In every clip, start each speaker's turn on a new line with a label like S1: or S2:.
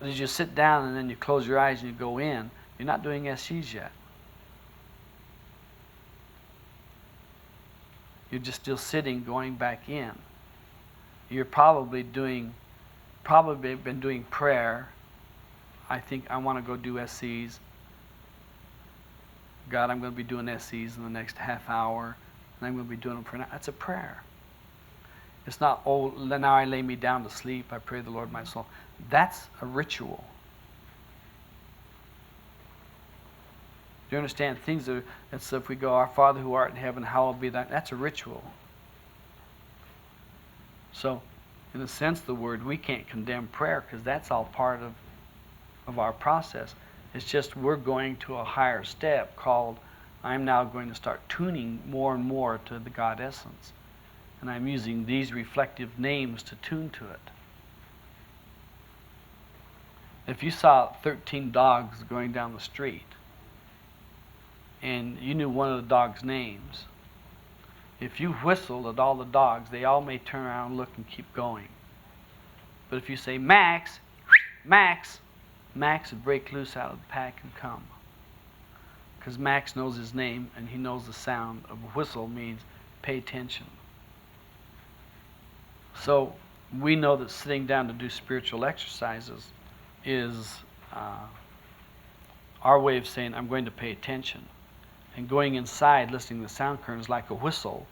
S1: as you sit down and then you close your eyes and you go in, you're not doing SCs yet. You're just still sitting, going back in. You're probably been doing prayer. I think I want to go do SCs. God, I'm going to be doing SCs in the next half hour, and I'm going to be doing them for now. That's a prayer. It's not, oh, now I lay me down to sleep, I pray the Lord my soul. That's a ritual. Do you understand? Things that, that's if we go, our Father who art in heaven, hallowed be thy, that's a ritual. So, in the sense of the word, we can't condemn prayer because that's all part of our process. It's just we're going to a higher step called, I'm now going to start tuning more and more to the God essence. And I'm using these reflective names to tune to it. If you saw 13 dogs going down the street, and you knew one of the dogs' names, if you whistled at all the dogs, they all may turn around and look and keep going. But if you say, Max, Max, Max would break loose out of the pack and come. Because Max knows his name and he knows the sound of a whistle means pay attention. So we know that sitting down to do spiritual exercises is our way of saying I'm going to pay attention. And going inside listening to the sound current is like a whistle,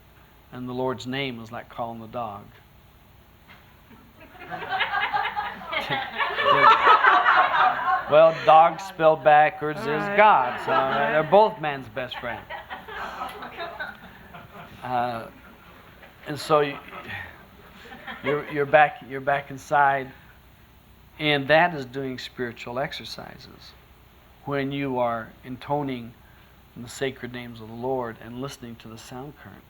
S1: and the Lord's name is like calling the dog. Well, dog spelled backwards is God, so they're both man's best friend. And so you're back inside, and that is doing spiritual exercises. When you are intoning the sacred names of the Lord and listening to the sound current,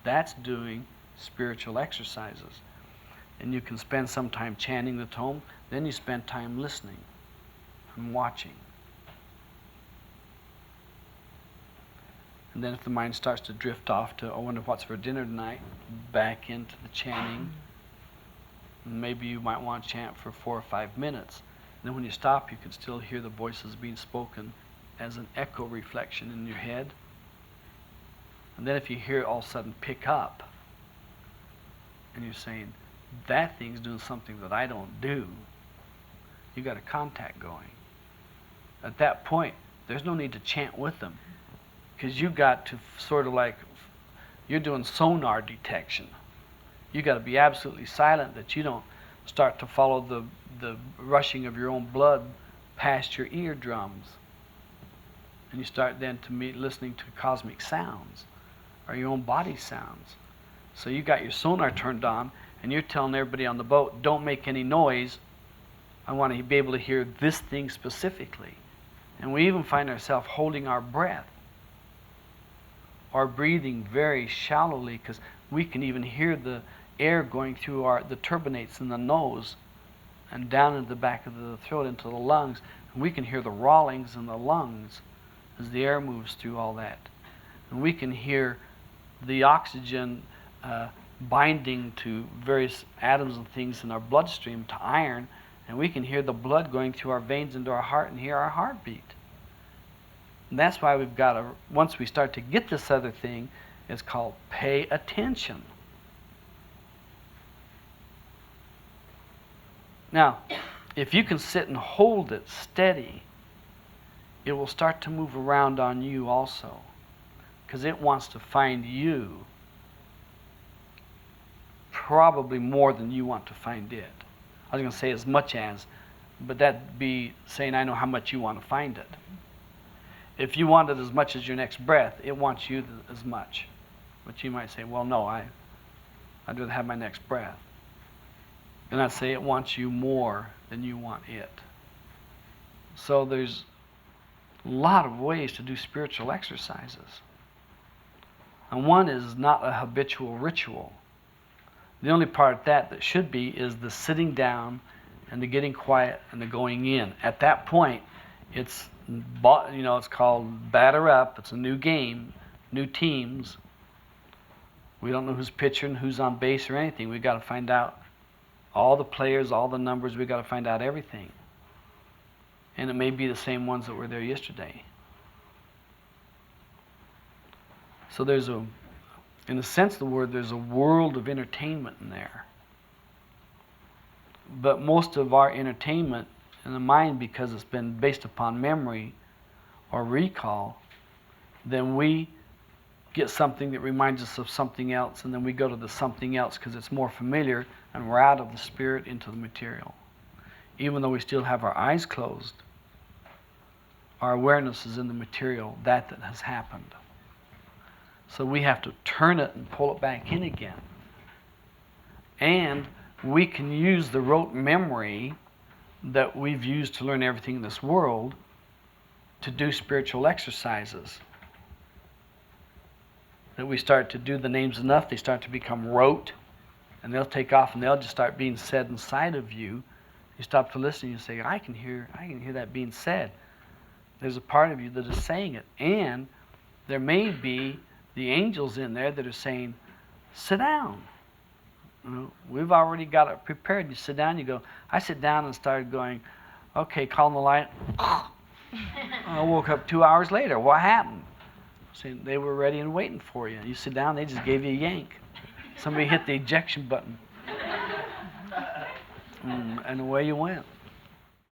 S1: that's doing spiritual exercises. And you can spend some time chanting the tone, then you spend time listening and watching. And then if the mind starts to drift off to, I wonder what's for dinner tonight, back into the chanting. And maybe you might want to chant for 4 or 5 minutes. And then when you stop, you can still hear the voices being spoken as an echo reflection in your head. And then if you hear it all of a sudden pick up, and you're saying, that thing's doing something that I don't do, you got a contact going. At that point, there's no need to chant with them, because you got to sort of like, you're doing sonar detection. You got to be absolutely silent that you don't start to follow the rushing of your own blood past your eardrums. And you start then to listening to cosmic sounds or your own body sounds. So you got your sonar turned on and you're telling everybody on the boat, don't make any noise. I want to be able to hear this thing specifically. And we even find ourselves holding our breath or breathing very shallowly, because we can even hear the air going through the turbinates in the nose and down into the back of the throat into the lungs. And we can hear the rollings in the lungs as the air moves through all that. And we can hear the oxygen binding to various atoms and things in our bloodstream to iron, and we can hear the blood going through our veins into our heart and hear our heartbeat. And that's why we've got to, once we start to get this other thing, it's called pay attention. Now, if you can sit and hold it steady, it will start to move around on you also, because it wants to find you probably more than you want to find it. I was going to say as much as, but that'd be saying I know how much you want to find it. If you want it as much as your next breath, it wants you as much. But you might say, well, no, I'd rather have my next breath. And I'd say it wants you more than you want it. So there's a lot of ways to do spiritual exercises. And one is not a habitual ritual. The only part of that should be is the sitting down and the getting quiet and the going in. At that point, it's called batter up. It's a new game, new teams. We don't know who's pitching, who's on base or anything. We've got to find out all the players, all the numbers. We've got to find out everything. And it may be the same ones that were there yesterday. So there's a, in the sense of the word, there's a world of entertainment in there. But most of our entertainment in the mind, because it's been based upon memory or recall, then we get something that reminds us of something else, and then we go to the something else because it's more familiar, and we're out of the spirit into the material. Even though we still have our eyes closed, our awareness is in the material, that has happened. So we have to turn it and pull it back in again. And we can use the rote memory that we've used to learn everything in this world to do spiritual exercises. That we start to do the names enough, they start to become rote, and they'll take off and they'll just start being said inside of you. You stop to listen and you say, I can hear that being said. There's a part of you that is saying it. And there may be the angels in there that are saying, sit down. You know, we've already got it prepared. You sit down, you go, I sit down and started going, okay, calling the light. I woke up 2 hours later. What happened? See, they were ready and waiting for you. You sit down, they just gave you a yank. Somebody hit the ejection button. And away you went.